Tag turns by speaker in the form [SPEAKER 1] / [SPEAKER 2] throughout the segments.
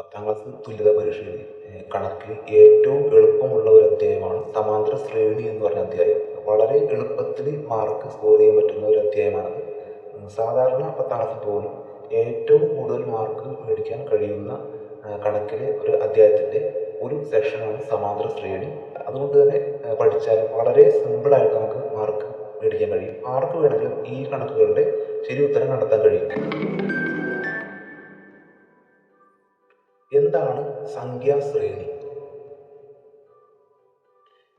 [SPEAKER 1] 10ാം class തുല്യതാ പരീക്ഷയിൽ കണക്കിൽ ഏറ്റവും എളുപ്പമുള്ള ഒരു അധ്യായമാണ് സമാന്തര ശ്രേണി എന്ന് പറഞ്ഞ അധ്യായം. വളരെ എളുപ്പത്തിൽ മാർക്ക് സ്കോർ ചെയ്യാൻ പറ്റുന്ന ഒരു അധ്യായമാണത്. സാധാരണ 10ാം ക്ലാസ്സിൽ പോലും ഏറ്റവും കൂടുതൽ മാർക്ക് മേടിക്കാൻ കഴിയുന്ന കണക്കിലെ ഒരു അധ്യായത്തിൻ്റെ ഒരു സെക്ഷനാണ് സമാന്തര ശ്രേണി. അതുകൊണ്ട് തന്നെ പഠിച്ചാൽ വളരെ സിമ്പിളായിട്ട് നമുക്ക് മാർക്ക് മേടിക്കാൻ കഴിയും. ആർക്ക് വേണമെങ്കിലും ഈ കണക്കുകളുടെ ശരി ഉത്തരം കണ്ടെത്താൻ കഴിയും. എന്താണ് സംഖ്യാശ്രേണി?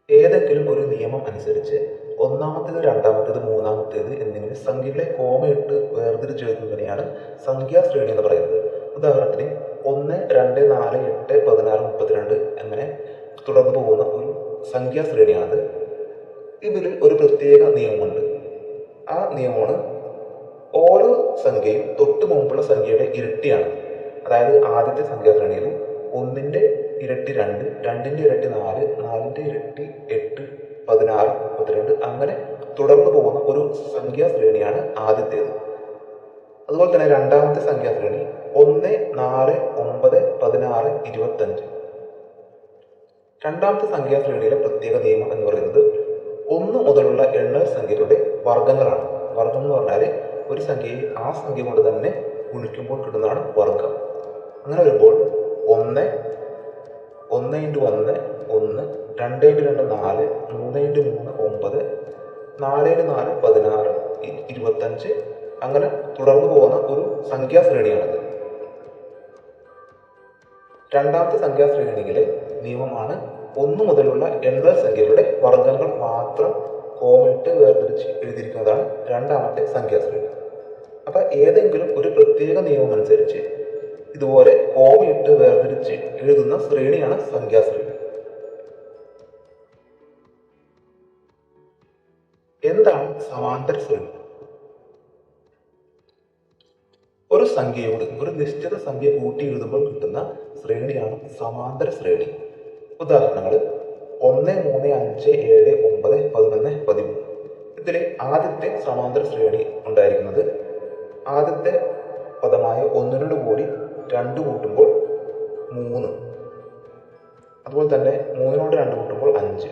[SPEAKER 1] ഏതെങ്കിലും ഒരു നിയമം അനുസരിച്ച് ഒന്നാമത്തേത്, രണ്ടാമത്തേത്, മൂന്നാമത്തേത് എന്നിങ്ങനെ സംഖ്യകളെ കോമയിട്ട് വേർതിരിച്ച് എഴുതുന്നതിനെയാണ് സംഖ്യാശ്രേണി എന്ന് പറയുന്നത്. ഉദാഹരണത്തിന് 1, 2, 4, 8, 16, 32 അങ്ങനെ തുടർന്ന് പോകുന്ന ഒരു സംഖ്യാശ്രേണിയാണത്. ഇതിൽ ഒരു പ്രത്യേക നിയമമുണ്ട്. ആ നിയമമാണ് ഓരോ സംഖ്യയും തൊട്ട് മുമ്പുള്ള സംഖ്യയുടെ ഇരട്ടിയാണ്. അതായത് ആദ്യത്തെ സംഖ്യാശ്രേണിയിൽ 1ന്റെ ഇരട്ടി 2, 2ന്റെ ഇരട്ടി 4, 4ന്റെ ഇരട്ടി 8, 16, 32 അങ്ങനെ തുടർന്ന് പോകുന്ന ഒരു സംഖ്യാശ്രേണിയാണ് ആദ്യത്തേത്. അതുപോലെ തന്നെ രണ്ടാമത്തെ സംഖ്യാശ്രേണി 1, 4, 9, 16, 25. രണ്ടാമത്തെ സംഖ്യാശ്രേണിയിലെ പ്രത്യേക നിയമം എന്ന് പറയുന്നത് 1 മുതലുള്ള എണ്ണൽ സംഖ്യകളുടെ വർഗ്ഗങ്ങളാണ്. വർഗ്ഗം എന്ന് പറഞ്ഞാൽ ഒരു സംഖ്യയെ ആ സംഖ്യ കൊണ്ട് തന്നെ ഗുണിക്കുമ്പോൾ കിട്ടുന്നതാണ് വർഗ്ഗം. അങ്ങനെ വരുമ്പോൾ 1, 1 × 1, 1, 2 × 2, 4, 3 × 3, 9, 4 × 4, 16, 25 അങ്ങനെ തുടർന്ന് പോകുന്ന ഒരു സംഖ്യാശ്രേണിയാണിത്. രണ്ടാമത്തെ സംഖ്യാശ്രേണിയിലെ നിയമമാണ് 1 മുതലുള്ള എണ്ണൽ സംഖ്യകളുടെ വർഗ്ഗങ്ങൾ മാത്രം കോമയിട്ട് വേർതിരിച്ച് എഴുതിയിരിക്കുന്നതാണ് രണ്ടാമത്തെ സംഖ്യാശ്രേണി. അപ്പം ഏതെങ്കിലും ഒരു പ്രത്യേക നിയമം അനുസരിച്ച് ഇതുപോലെ കോമയിട്ട് വേർതിരിച്ച് എഴുതുന്ന ശ്രേണിയാണ് സംഖ്യാശ്രേണി. എന്താണ് സമാന്തര ശ്രേണി? ഒരു സംഖ്യയോട് ഒരു നിശ്ചിത സംഖ്യ കൂട്ടി എഴുതുമ്പോൾ കിട്ടുന്ന ശ്രേണിയാണ് സമാന്തര ശ്രേണി. ഉദാഹരണങ്ങൾ 1, 3, 5, 7, 9, 11, 13. ഇതിലെ ആദ്യത്തെ സമാന്തര ശ്രേണി ഉണ്ടായിരിക്കുന്നത് ആദ്യത്തെ പദമായ 1 കൂടി 2 കൂട്ടുമ്പോൾ 3, അതുപോലെ തന്നെ 3 2 കൂട്ടുമ്പോൾ 5,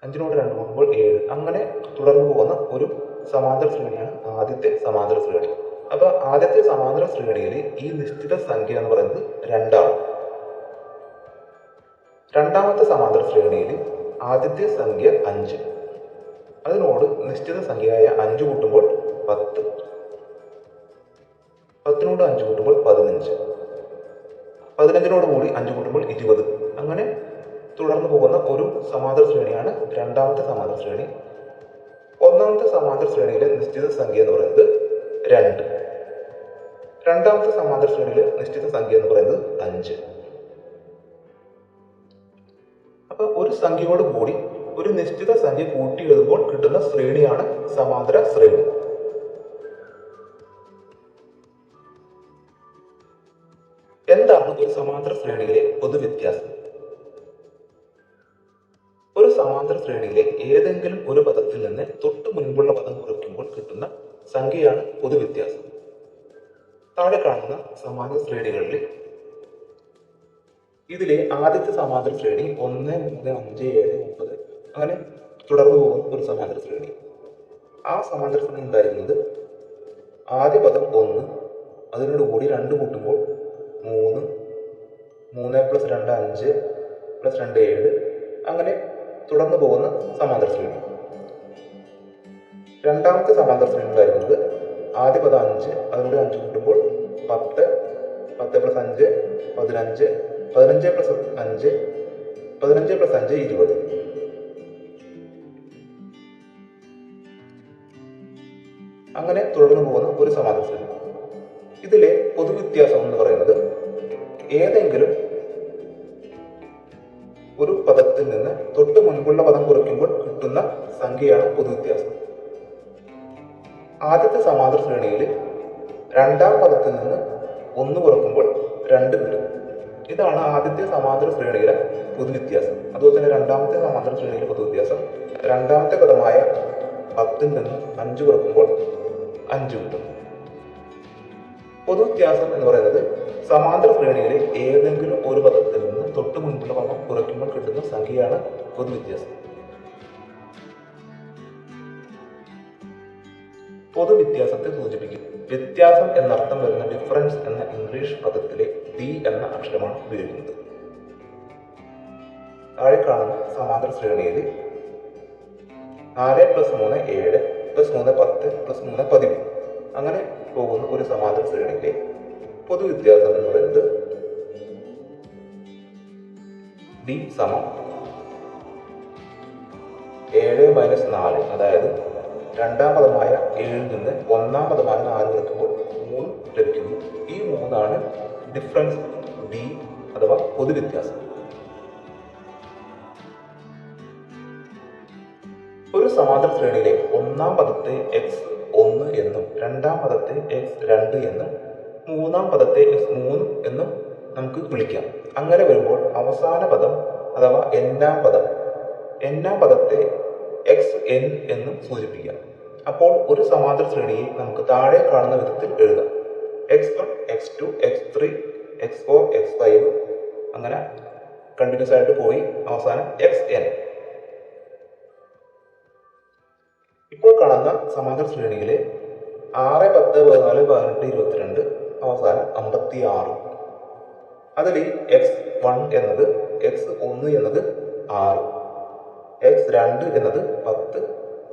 [SPEAKER 1] 5 2 കൂട്ടുമ്പോൾ 7 അങ്ങനെ തുടർന്ന് പോകുന്ന ഒരു സമാന്തര ശ്രേണിയാണ് ആദ്യത്തെ സമാന്തര ശ്രേണി. അപ്പൊ ആദ്യത്തെ സമാന്തര ശ്രേണിയിൽ ഈ നിശ്ചിത സംഖ്യ എന്ന് പറയുന്നത് 2 ആണ്. രണ്ടാമത്തെ സമാന്തര ശ്രേണിയിൽ ആദ്യത്തെ സംഖ്യ 5, അതിനോട് നിശ്ചിത സംഖ്യയായ 5 കൂട്ടുമ്പോൾ 10, 10 5 കൂട്ടുമ്പോൾ 15, 15 കൂടി 5 കൂട്ടുമ്പോൾ 20 അങ്ങനെ തുടർന്ന് പോകുന്ന ഒരു സമാന്തര ശ്രേണിയാണ് രണ്ടാമത്തെ സമാന്തര ശ്രേണി. ഒന്നാമത്തെ സമാന്തര ശ്രേണിയിലെ നിശ്ചിത സംഖ്യ എന്ന് പറയുന്നത് 2. രണ്ടാമത്തെ സമാന്തര ശ്രേണിയിലെ നിശ്ചിത സംഖ്യ എന്ന് പറയുന്നത് 5. അപ്പൊ ഒരു സംഖ്യയോട് കൂടി ഒരു നിശ്ചിത സംഖ്യ കൂട്ടി എഴുതുമ്പോൾ കിട്ടുന്ന ശ്രേണിയാണ് സമാന്തര ശ്രേണി. എന്താണ് ഒരു സമാന്തര ശ്രേണിയിലെ പൊതുവ്യത്യാസം? ഒരു സമാന്തര ശ്രേണിയിലെ ഏതെങ്കിലും ഒരു പദത്തിൽ നിന്ന് തൊട്ട് മുൻപുള്ള പദം കുറയ്ക്കുമ്പോൾ കിട്ടുന്ന സംഖ്യയാണ് പൊതുവ്യത്യാസം. താഴെ കാണുന്ന സമാന്തര ശ്രേണികളിൽ ഇതിലെ ആദ്യത്തെ സമാന്തര ശ്രേണി 1, 3, 5, 7, 9 അങ്ങനെ തുടർന്ന് പോകുന്ന ഒരു സമാന്തര ശ്രേണി. ആ സമാന്തര ശ്രേണി ഉണ്ടായിരുന്നത് ആദ്യ പദം 1, അതിനോട് കൂടി 2 കൂട്ടുമ്പോൾ 3, 3 + 2 5 + 2 7 അങ്ങനെ തുടർന്ന് പോകുന്ന സമാന്തര ശ്രേണി. രണ്ടാമത്തെ സമാന്തര ശ്രേണി ഉണ്ടായിരുന്നത് ആദ്യ പദം 5, അതിനോട് 5 കൂട്ടുമ്പോൾ 10, 10 + 5 15, 15 + 5 15 + 5 20 അങ്ങനെ തുടർന്ന് പോകുന്ന ഒരു സമാന്തര ശ്രേണി. ഇതിലെ പൊതുവ്യത്യാസം എന്ന് പറയുന്നത് ഏതെങ്കിലും ഒരു പദത്തിൽ നിന്ന് തൊട്ട് മുൻപുള്ള പദം കുറയ്ക്കുമ്പോൾ കിട്ടുന്ന സംഖ്യയാണ് പൊതുവ്യത്യാസം. ആദ്യത്തെ സമാന്തര ശ്രേണിയിൽ രണ്ടാം പദത്തിൽ നിന്ന് 1 കുറയ്ക്കുമ്പോൾ 2 കിട്ടും. ഇതാണ് ആദ്യത്തെ സമാന്തര ശ്രേണിയിലെ പൊതുവ്യത്യാസം. അതുപോലെ തന്നെ രണ്ടാമത്തെ സമാന്തര ശ്രേണിയിലെ പൊതുവ്യത്യാസം രണ്ടാമത്തെ പദമായ 10ൽ നിന്ന് 5 കുറയ്ക്കുമ്പോൾ 5 കിട്ടും. പൊതുവ്യത്യാസം എന്ന് പറയുന്നത് സമാന്തര ശ്രേണിയിലെ ഏതെങ്കിലും ഒരു പദത്തിൽ നിന്ന് തൊട്ട് മുൻപുള്ള പദം കുറയ്ക്കുമ്പോൾ കിട്ടുന്ന സംഖ്യയാണ് പൊതുവ്യത്യാസം. പൊതുവ്യത്യാസത്തെ സൂചിപ്പിക്കും. വ്യത്യാസം എന്നർത്ഥം വരുന്ന ഡിഫറൻസ് എന്ന ഇംഗ്ലീഷ് പദത്തിലെ ഡി എന്ന അക്ഷരമാണ് ഉപയോഗിക്കുന്നത്. താഴെ കാണുന്ന സമാന്തര ശ്രേണിയിൽ 4 + 3 7 + 3 10 + 3 13 അങ്ങനെ പോകുന്ന ഒരു സമാന്തര ശ്രേണിയിലെ പൊതുവ്യത്യാസം എന്ന് പറയുന്നത് ഡി സമം 7 - 4, അതായത് രണ്ടാം പദമായ 7 നിന്ന് ഒന്നാം പദമായ 4 കുറയ്ക്കുമ്പോൾ 3 ലഭിക്കുന്നു. ഈ 3 ഡിഫറൻസ് ഡി അഥവാ പൊതുവ്യത്യാസം. ഒരു സമാന്തര ശ്രേണിയിലെ ഒന്നാം പദത്തെ x1 എന്നും രണ്ടാം പദത്തെ x2 എന്നും മൂന്നാം പദത്തെ x3 എന്നും നമുക്ക് വിളിക്കാം. അങ്ങനെ വരുമ്പോൾ അവസാന പദം അഥവാ n-ാം പദത്തെ xn എന്നും സൂചിപ്പിക്കാം. അപ്പോൾ ഒരു സമാന്തര ശ്രേണിയെ നമുക്ക് താഴെ കാണുന്ന വിധത്തിൽ എഴുതാം. x1, x2, x3, x4, x5 അങ്ങനെ കണ്ടിന്യൂസ് ആയിട്ട് പോയി അവസാനം xn. ഇപ്പോൾ കാണുന്ന സമാന്തര ശ്രേണിയിലെ 6, 10, 14, 18, 22 അവസാനം 56. അതിൽ x1 എന്നത് x1 എന്നത് 6, x2 എന്നത് 10,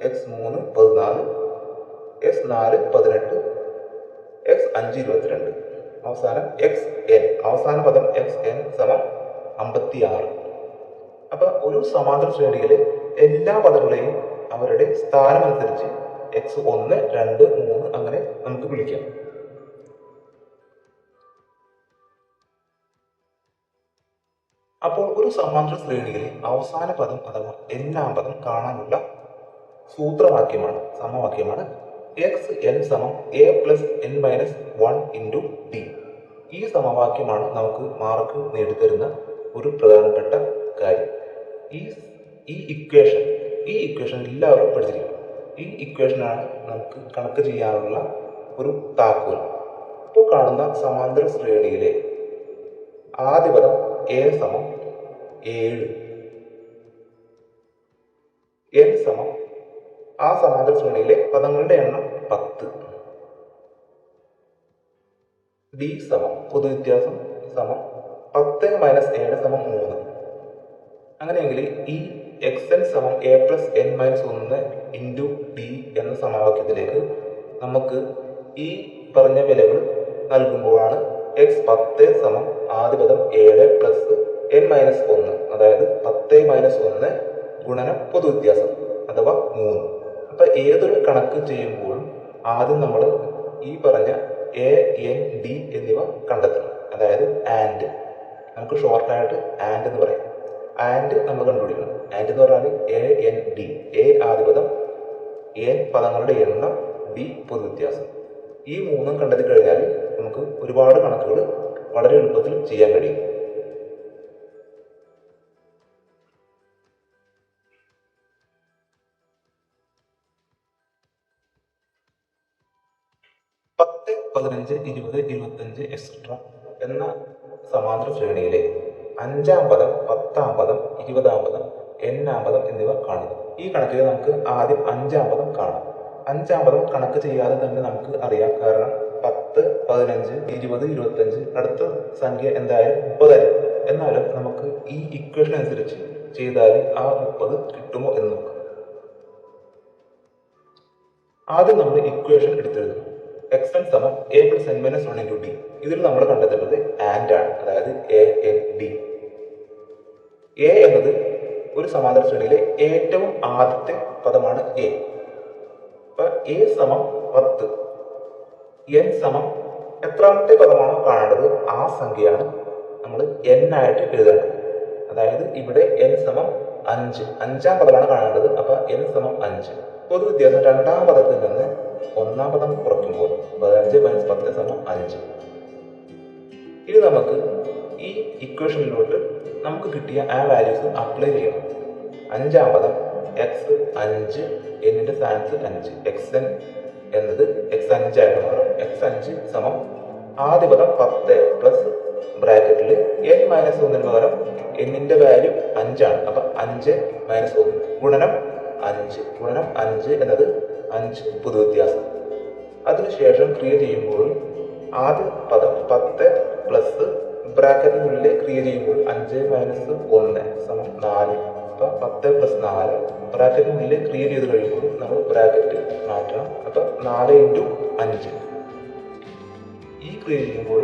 [SPEAKER 1] x3 14, x4 18, x5 22, അവസാനം xn. അവസാന പദം xn സമം 56. അപ്പൊ ഒരു സമാന്തര ശ്രേണിയിലെ എല്ലാ പദങ്ങളെയും അവരുടെ സ്ഥാനമനുസരിച്ച് x1, 2, 3 അങ്ങനെ നമുക്ക് വിളിക്കാം. അപ്പോൾ ഒരു സമാന്തര ശ്രേണിയിലെ അവസാന പദം അഥവാ n-ാം പദം കാണാനുള്ള സമവാക്യമാണ് xn സമം a + n-1 × d. ഈ സമവാക്യമാണ് നമുക്ക് മാർക്ക് നേടിത്തരുന്ന ഒരു പ്രധാനപ്പെട്ട കാര്യം. ഈ ഇക്വേഷൻ എല്ലാവരും പഠിച്ചിരിക്കണം. ഈ ഇക്വേഷനാണ് നമുക്ക് കണക്ക് ചെയ്യാനുള്ള ഒരു താക്കോൽ. ഇപ്പോൾ കാണുന്ന സമാന്തര ശ്രേണിയിലെ ആദ്യ പദം a സമം 7, n സമം ആ സമാന്തര ശ്രേണിയിലെ പദങ്ങളുടെ എണ്ണം 10, d സമം പൊതുവ്യത്യാസം സമം 10 - 7 സമം 3. അങ്ങനെയെങ്കിൽ ഈ xn സമം a + n-1 × d എന്ന സമവാക്യത്തിലേക്ക് നമുക്ക് ഈ പറഞ്ഞ വിലകൾ നൽകുമ്പോഴാണ് x10 സമം ആദ്യ പദം 7 + n-1, അതായത് 10 - 1 ഗുണനം പൊതുവ്യത്യാസം അഥവാ 3. അപ്പൊ ഏതൊരു കണക്ക് ചെയ്യുമ്പോഴും ആദ്യം നമ്മൾ ഈ പറഞ്ഞ a, n, d എന്നിവ കണ്ടെത്തണം. അതായത് ആൻഡ്, നമുക്ക് ഷോർട്ടായിട്ട് ആൻഡ് എന്ന് പറയാം. ആൻഡ് നമ്മൾ കണ്ടുപിടിക്കണം. ആൻഡ് എന്ന് പറഞ്ഞാൽ a, n, d. a ആദ്യ പദം, n പദങ്ങളുടെ എണ്ണം, d പൊതുവ്യത്യാസം. ഈ 3 കണ്ടെത്തി കഴിഞ്ഞാൽ നമുക്ക് ഒരുപാട് കണക്കുകൾ വളരെ എളുപ്പത്തിൽ ചെയ്യാൻ കഴിയും. പത്ത്, 15, 20, 25 എക്സെട്ര എന്ന സമാന്തര ശ്രേണിയിലെ 5-ാം പദം, 10-ാം പദം, 20-ാം പദം, n-ാം പദം എന്നിവ കാണുക. ഈ കണക്കിൽ നമുക്ക് ആദ്യം 5-ാം പദം കാണാം. 5-ാം പദം കണക്ക് ചെയ്യാതെ തന്നെ നമുക്ക് അറിയാം. കാരണം 10, 15, 20, 25 അടുത്ത സംഖ്യ എന്തായാലും 30 ആയിരിക്കും. എന്നാലും നമുക്ക് ഈ ഇക്വേഷൻ അനുസരിച്ച് ചെയ്താൽ ആ 30 കിട്ടുമോ എന്ന് നോക്കാം. ആദ്യം നമ്മൾ ഇക്വേഷൻ എടുത്തെഴുതണം. xn സമം a + n-1 × d. ഇതിൽ നമ്മൾ കണ്ടെത്തേണ്ടത് ആൻഡ് ആണ്, അതായത് a, n, d. a എന്നത് ഒരു സമാന്തര ശ്രേണിയിലെ ഏറ്റവും ആദ്യത്തെ പദമാണ് a. അപ്പൊ a സമം 10, n സമം എത്രാമത്തെ പദമാണോ കാണേണ്ടത് ആ സംഖ്യയാണ് നമ്മൾ n ആയിട്ട് എഴുതേണ്ടത്. അതായത് ഇവിടെ n സമം 5, 5-ാം പദമാണ് കാണേണ്ടത്. അപ്പൊ n സമം 5. പൊതുവ്യത്യാസം 2-ാം പദത്തിൽ നിന്ന് 1-ാം പദം കുറയ്ക്കുമ്പോൾ 15 - 10 സമം 5. ഇനി നമുക്ക് ഈ ഇക്വേഷനിലോട്ട് നമുക്ക് കിട്ടിയ ആ വാല്യൂസ് അപ്ലൈ ചെയ്യണം. 5-ാം പദം x5, n-ന്റെ സ്ഥാനത്ത് 5, xn എന്നത് x5 ആയിട്ട് മാറും. x5 സമം ആദ്യ പദം 10 പ്ലസ് ബ്രാക്കറ്റിൽ n മൈനസ് 1 പകരം എന്നിന്റെ വാല്യൂ 5 ആണ്. അപ്പൊ 5 മൈനസ് 1 ഗുണനം 5 എന്നത് 5 പൊതുവ്യത്യാസം. അതിനുശേഷം ക്രിയ ചെയ്യുമ്പോൾ ആദ്യ പദം 10 പ്ലസ് ബ്രാക്കറ്റിനുള്ളിൽ ക്രിയ ചെയ്യുമ്പോൾ 5 മൈനസ് 1 സമം 4. അപ്പൊ 10 പ്ലസ് 4 ബ്രാക്കറ്റിനുള്ളിൽ ക്രിയ ചെയ്ത് കഴിയുമ്പോൾ നമ്മൾ ബ്രാക്കറ്റ് മാറ്റണം. അപ്പൊ 4 ഇൻറ്റു 5 ഈ ക്രിയ ചെയ്യുമ്പോൾ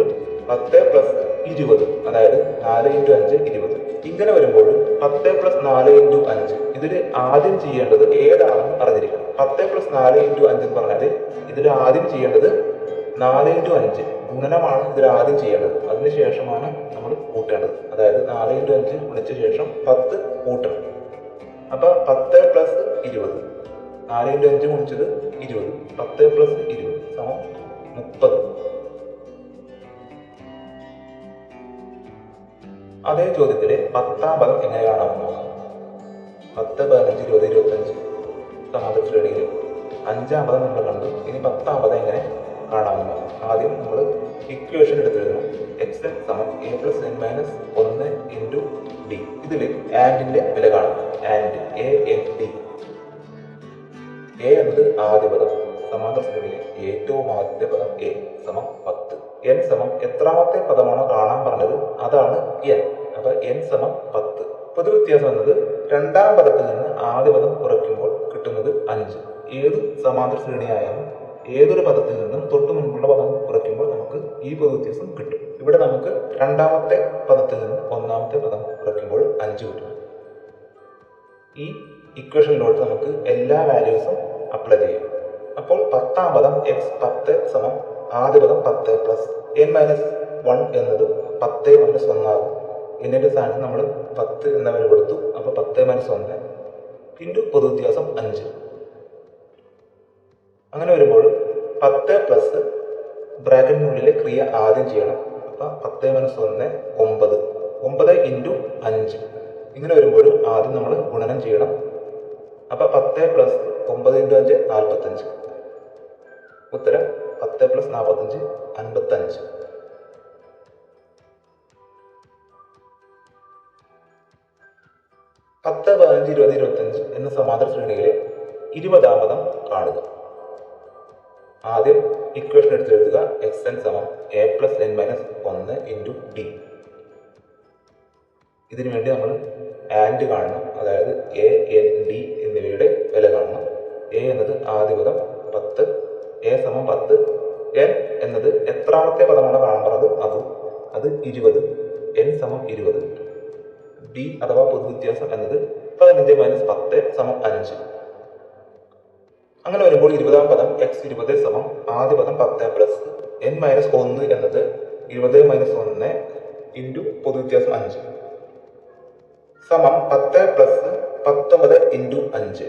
[SPEAKER 1] 10 പ്ലസ് 20, അതായത് 4 ഇൻറ്റു 5 20. ഇങ്ങനെ വരുമ്പോൾ 10 പ്ലസ് 4 ഇൻറ്റു 5 ഇതിൽ ആദ്യം ചെയ്യേണ്ടത് ഏതാണെന്ന് അറിഞ്ഞിരിക്കണം. 10 പ്ലസ് 4 ഇൻറ്റു 5 എന്ന് പറഞ്ഞാൽ ഇതിൽ ആദ്യം ചെയ്യേണ്ടത് 4 ഇൻറ്റു 5 ഗുണനമാണ് ഇതിൽ ആദ്യം ചെയ്യേണ്ടത്. അതിനുശേഷമാണ് നമ്മൾ കൂട്ടേണ്ടത്. അതായത് 4 ഇൻറ്റു 5 ഗുണിച്ച ശേഷം 10 കൂട്ടണം. അപ്പൊ 10 പ്ലസ് 20, 4 ഇൻറ്റു 5 ഗുണിച്ചത് 20, 10 പ്ലസ് 20 സമം 30. അതേ ചോദ്യത്തില് 10ാം പദം എങ്ങനെ കാണാമെന്ന് നോക്കാം. 10, 15, 20, 25 സമാന്തര ശ്രേണിയിൽ 5ാം പദം നമ്മൾ കണ്ടു. ഇനി 10ാം പദം എങ്ങനെ കാണാമെന്ന് നോക്കാം. ആദ്യം നമ്മൾ ഇക്വേഷൻ എടുത്തെഴുതണം. എക്സ് എൻ സമം A plus N minus 1 into D. ഇതിൽ ആൻഡിന്റെ വില കാണാം. And A N D. A എന്നത് ആദ്യ പദം, സമാന്തര ശ്രേണിയിലെ ഏറ്റവും ആദ്യത്തെ പദം എ സമം 10. എൻ സമം എത്രാമത്തെ പദമാണോ കാണാൻ പറഞ്ഞത് അതാണ് എൻ. അപ്പൊ എൻ സമം 10. പൊതുവ്യത്യാസം എന്നത് 2ാം പദത്തിൽ നിന്ന് ആദ്യ പദം കുറയ്ക്കുമ്പോൾ കിട്ടുന്നത് 5. ഏത് സമാന്തര ശ്രേണിയായാലും ഏതൊരു പദത്തിൽ നിന്നും തൊട്ട് മുൻപുള്ള പദം കുറയ്ക്കുമ്പോൾ നമുക്ക് ഈ പൊതുവ്യത്യാസം കിട്ടും. ഇവിടെ നമുക്ക് 2ാമത്തെ പദത്തിൽ നിന്ന് 1ാമത്തെ പദം കുറയ്ക്കുമ്പോൾ 5 കിട്ടും. ഈ ഇക്വേഷനിലോട്ട് നമുക്ക് എല്ലാ വാല്യൂസും അപ്ലൈ ചെയ്യും. അപ്പോൾ 10ാം പദം എക്സ് 10 സമം ആദ്യ പദം 10 പ്ലസ് എൻ മൈനസ് 1 എന്നത് 10 മൈനസ് 1 ആകും. എന്നിന്റെ സ്ഥാനത്ത് നമ്മൾ 10 എന്ന വില കൊടുത്തു. അപ്പൊ 10 മൈനസ് 1 ഇൻറ്റു പൊതുവ്യത്യാസം 5. അങ്ങനെ വരുമ്പോൾ 10 പ്ലസ് ബ്രാക്കറ്റിനുള്ളിലെ ക്രിയ ആദ്യം ചെയ്യണം. അപ്പൊ 10 മൈനസ് 1 9 ഇൻറ്റു 5. ഇങ്ങനെ വരുമ്പോൾ ആദ്യം നമ്മൾ ഗുണനം ചെയ്യണം. അപ്പൊ 10 പ്ലസ് 9 ഇൻറ്റു 5 45. ഉത്തരം 10 പ്ലസ് 45 55. 10, 15, 20, 25 എന്ന സമാന്തര ശ്രേണിയിലെ 20ാം പദം കാണുക. ആദ്യം ഇക്വേഷൻ എടുത്തെഴുതുക. എക്സ് എൻ സമം A plus N minus 1 into D. ഇതിനു വേണ്ടി നമ്മൾ ആൻഡ് കാണണം. അതായത് എ എൻ ഡി എന്നിവയുടെ വില കാണണം. എ എന്നത് ആദ്യ പദം 10, എ സമം 10. എൻ എന്നത് എത്രാമത്തെ പദമാണ് കാണാൻ പറഞ്ഞത് അത് 20. എൻ സമം 20. ഡി അഥവാ പൊതുവ്യത്യാസം എന്നത് 15 മൈനസ് 10 സമം 5. അങ്ങനെ വരുമ്പോൾ 20ാം പദം എക്സ് 20 സമം ആദ്യ പദം 10 പ്ലസ് എൻ മൈനസ് 1 എന്നത് 20 മൈനസ് 1 ഇൻറ്റു പൊതുവ്യത്യാസം 5 സമം 10 പ്ലസ് 19 ഇൻറ്റു 5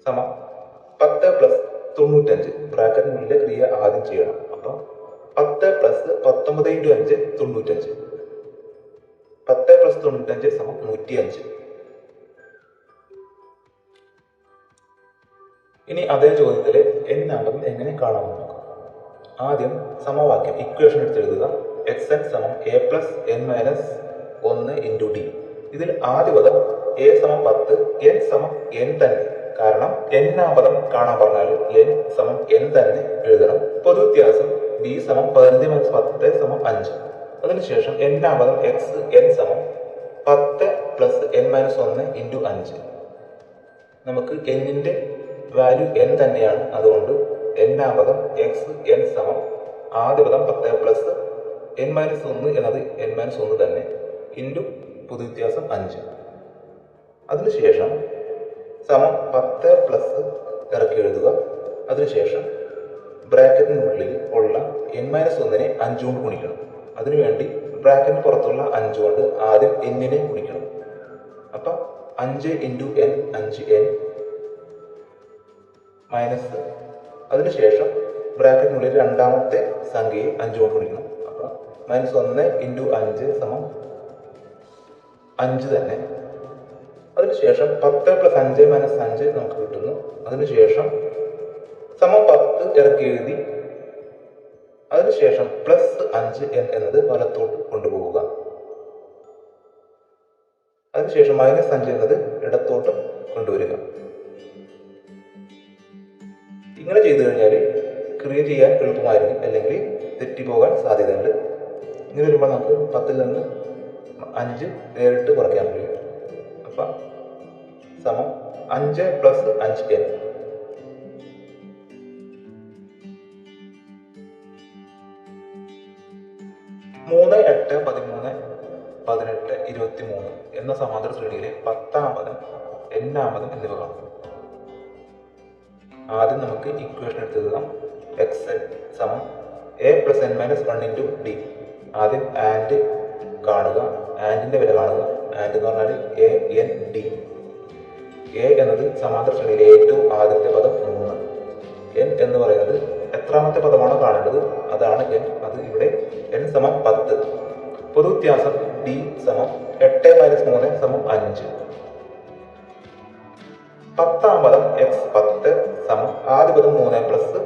[SPEAKER 1] സമം 10 പ്ലസ് 95. ബ്രാക്കറ്റിനുള്ളിലെ ക്രിയ ആദ്യം ചെയ്യണം. അപ്പം 10 പ്ലസ് 19 ഇൻറ്റു 5 95. 10 പ്ലസ് 95 സമം 105. ഇനി അതേ ചോദ്യത്തില് n ആകും എങ്ങനെ കാണാമെന്ന് നോക്കാം. ആദ്യം സമവാക്യം ഇക്വേഷൻ എടുത്തെഴുതുക. എക്സ് എൻ സമം A plus N minus 1 into D. ഇതിൽ ആദ്യ പദം എ സമം 10, എൻ സമം എൻ തന്നെ. കാരണം n-ാം പദം കാണാൻ പറഞ്ഞാൽ n സമം n തന്നെ എഴുതണം. പൊതുവ്യത്യാസം b സമം 15 മൈനസ് 10 സമം 5. അതിനുശേഷം n-ാം പദം എക്സ് n സമം 10 പ്ലസ് n മൈനസ് 1 ഇൻറ്റു 5. നമുക്ക് n-ന്റെ വാല്യൂ n തന്നെയാണ്. അതുകൊണ്ട് n-ാം പദം എക്സ് n സമം ആദ്യ പദം 10 പ്ലസ് n മൈനസ് 1 എന്നത് n മൈനസ് 1 തന്നെ ഇൻറ്റു പൊതുവ്യത്യാസം 5. അതിനുശേഷം സമം 10 പ്ലസ് ഇറക്കി എഴുതുക. അതിനുശേഷം ബ്രാക്കറ്റിനുള്ളിൽ ഉള്ള n മൈനസ് 1-നെ 5 കൊണ്ട് ഗുണിക്കണം. അതിനുവേണ്ടി ബ്രാക്കറ്റിന് പുറത്തുള്ള 5 കൊണ്ട് ആദ്യം n-നെ ഗുണിക്കണം. അപ്പം 5 ഇൻറ്റു n 5n മൈനസ് അതിനുശേഷം ബ്രാക്കറ്റിനുള്ളിൽ രണ്ടാമത്തെ സംഖ്യയെ 5 കൊണ്ട് ഗുണിക്കണം. അപ്പം മൈനസ് 1 ഇൻറ്റു 5 സമം 5 തന്നെ. അതിനുശേഷം 10 പ്ലസ് 5 മൈനസ് 5 നമുക്ക് കിട്ടുന്നു. അതിനുശേഷം സമം 10 ഇറക്കി എഴുതി അതിനുശേഷം +5n എന്നത് വലത്തോട്ട് കൊണ്ടുപോവുക. അതിനുശേഷം -5 എന്നത് ഇടത്തോട്ട് കൊണ്ടുവരിക. ഇങ്ങനെ ചെയ്തു കഴിഞ്ഞാൽ ക്രിയ ചെയ്യാൻ എളുപ്പമായിരിക്കും, അല്ലെങ്കിൽ തെറ്റിപ്പോകാൻ സാധ്യതയുണ്ട്. ഇങ്ങനെ വരുമ്പോൾ നമുക്ക് 10ൽ നിന്ന് 5 നേരിട്ട് കുറയ്ക്കാൻ കഴിയും. അപ്പം സമം 5 + 5n. 3, 8, 13, 18, 23 എന്ന സമാന്തര ശ്രേണിയിലെ 10ാം പദം, n-ാം പദം എന്നിവ കാണും. ആദ്യം നമുക്ക് ഇക്വേഷൻ എടുത്തെഴുതാം. xn സമം a + n - 1 × d. ആദ്യം ആൻഡ് കാണുക, ആൻഡിന്റെ വില കാണുക. ആൻഡ് എന്ന് പറഞ്ഞാൽ a n d. a എന്നത് സമാന്തര ശ്രേണിയിലെ ഏറ്റവും ആദ്യത്തെ പദം 3. n എന്ന് പറയുന്നത് എത്രാമത്തെ പദമാണോ കാണേണ്ടത് അതാണ് n. അത് ഇവിടെ n സമം 10. പൊതുവ്യത്യാസം d സമം 8 - 3 സമം 5. 10ാം പദം x 10 സമം ആദ്യ പദം 3 പ്ലസ്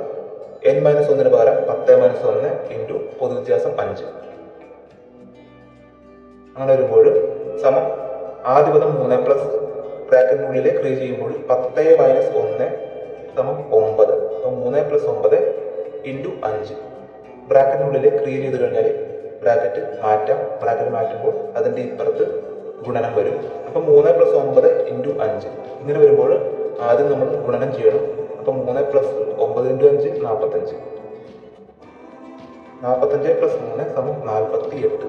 [SPEAKER 1] n - 1 പകരം 10 - 1 ഇൻറ്റു പൊതുവ്യത്യാസം 5. അങ്ങനെ വരുമ്പോൾ സമം ആദ്യ പദം 3 പ്ലസ് ബ്രാക്കറ്റിനുള്ളിലെ ക്രിയ ചെയ്യുമ്പോൾ 10 - 1 സമം 9. അപ്പം 3 + 9 ഇൻറ്റു 5. ബ്രാക്കറ്റിനുള്ളിൽ ക്രിയ ചെയ്ത് കഴിഞ്ഞാൽ ബ്രാക്കറ്റ് മാറ്റാം. ബ്രാക്കറ്റ് മാറ്റുമ്പോൾ അതിൻ്റെ ഇപ്പുറത്ത് ഗുണനം വരും. അപ്പം 3 + 9 ഇൻറ്റു 5. ഇങ്ങനെ വരുമ്പോൾ ആദ്യം നമ്മൾ ഗുണനം ചെയ്യണം. അപ്പം 3 + 9 × 5 45. 45 + 3 സമം 48.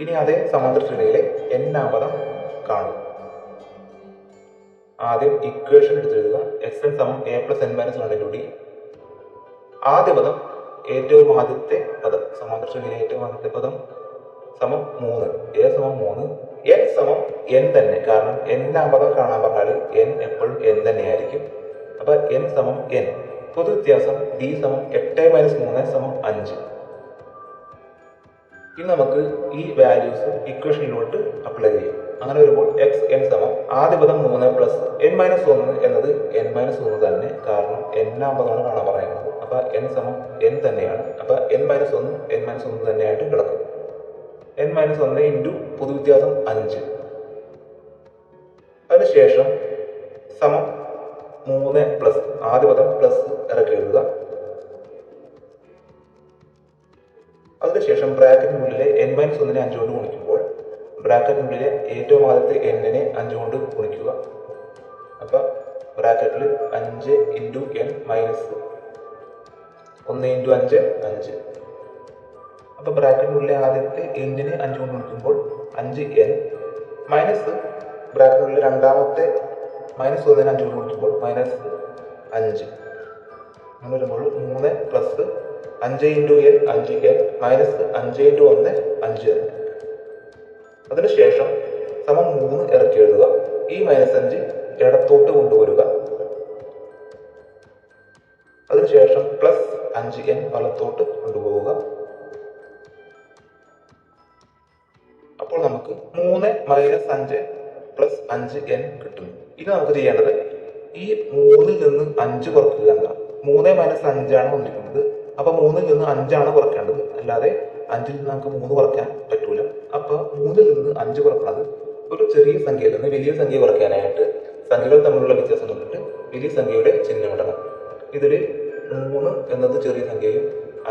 [SPEAKER 1] ഇനി അതേ സമാന്തര ശ്രേണിയിലെ n-ാം പദം കാണും. ആദ്യം ഇക്വേഷൻ എടുത്തെഴുതുക. xn സമം a + n - 1 × d. ആദ്യ പദം ഏറ്റവും ആദ്യത്തെ പദം, സമാന്തര ശ്രേണിയിലെ ഏറ്റവും ആദ്യത്തെ പദം സമം 3. a സമം 3. n സമം n തന്നെ, കാരണം n-ാം പദം കാണാൻ പറഞ്ഞാൽ n എപ്പോഴും n തന്നെയായിരിക്കും. അപ്പൊ n സമം n. പൊതുവ്യത്യാസം d സമം 8 - 3 സമം 5. ഇനി നമുക്ക് ഈ വാല്യൂസ് ഇക്വേഷനിലോട്ട് അപ്ലൈ ചെയ്യാം. അങ്ങനെ വരുമ്പോൾ xn സമം ആദ്യ പദം 3 പ്ലസ് n - 1 എന്നത് n - 1 തന്നെ, കാരണം n-ാം പദമാണ് കാണാൻ പറയുന്നത്. അപ്പൊ n സമം n തന്നെയാണ്. അപ്പൊ n - 1 n - 1 തന്നെയായിട്ട് കിടക്കും. n - 1 ഇൻറ്റു പൊതുവ്യത്യാസം 5. അതിനുശേഷം സമം 3 പ്ലസ് ആദ്യ പദം പ്ലസ് ഇറക്കി എഴുതുക. അതിനുശേഷം ബ്രാക്കറ്റിനുള്ളിലെ n - 1 5 കൊണ്ട് ഗുണിക്കുമ്പോൾ ബ്രാക്കറ്റിനുള്ളിലെ ഏറ്റവും ആദ്യത്തെ n-നെ 5 കൊണ്ട് ഗുണിക്കുക. അപ്പം ബ്രാക്കറ്റിൽ 5 ഇൻറ്റു n മൈനസ് 1 ഇൻറ്റു 5 5. അപ്പം ബ്രാക്കറ്റിനുള്ളിലെ ആദ്യത്തെ n-നെ 5 കൊണ്ട് ഗുണിക്കുമ്പോൾ 5n മൈനസ് ബ്രാക്കറ്റിനുള്ളിലെ രണ്ടാമത്തെ -1-നെ 5 കൊണ്ട് ഗുണിക്കുമ്പോൾ -5. അങ്ങനെ വരുമ്പോൾ 3 plus 5 into n 5n minus 5 into 1 5 തന്നെ. അതിനുശേഷം സമം 3 ഇറക്കി എഴുതുക. ഈ -5 ഇടത്തോട്ട് കൊണ്ടുവരിക. അതിനുശേഷം +5n വലത്തോട്ട് കൊണ്ടുപോവുക. അപ്പോൾ നമുക്ക് 3 - 5 + 5n കിട്ടുന്നു. ഇത് നമുക്ക് ചെയ്യേണ്ടത് ഈ 3ൽ നിന്ന് 5 കുറയ്ക്കുക എന്നതാണ്. 3 - 5 ആണ് വന്നിരിക്കുന്നത്. അപ്പൊ 3ൽ നിന്ന് 5 ആണ് കുറയ്ക്കേണ്ടത്, അല്ലാതെ 5ൽ നിന്ന് നമുക്ക് 3 കുറയ്ക്കാൻ പറ്റൂല. അപ്പൊ 3ൽ നിന്ന് 5 കുറക്കുന്നത് ഒരു ചെറിയ സംഖ്യയിൽ നിന്ന് വലിയ സംഖ്യ കുറയ്ക്കാനായിട്ട് സംഖ്യകൾ തമ്മിലുള്ള വ്യത്യാസം കണ്ടിട്ട് വലിയ സംഖ്യയുടെ ചിഹ്നമിടണം. ഇതിൽ 3 എന്നത് ചെറിയ സംഖ്യയും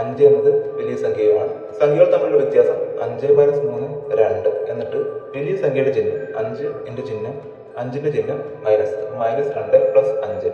[SPEAKER 1] 5 എന്നത് വലിയ സംഖ്യയുമാണ്. സംഖ്യകൾ തമ്മിലുള്ള വ്യത്യാസം 5 - 3 2. എന്നിട്ട് വലിയ സംഖ്യയുടെ ചിഹ്നം 5ന്റെ ചിഹ്നം -2 + 5.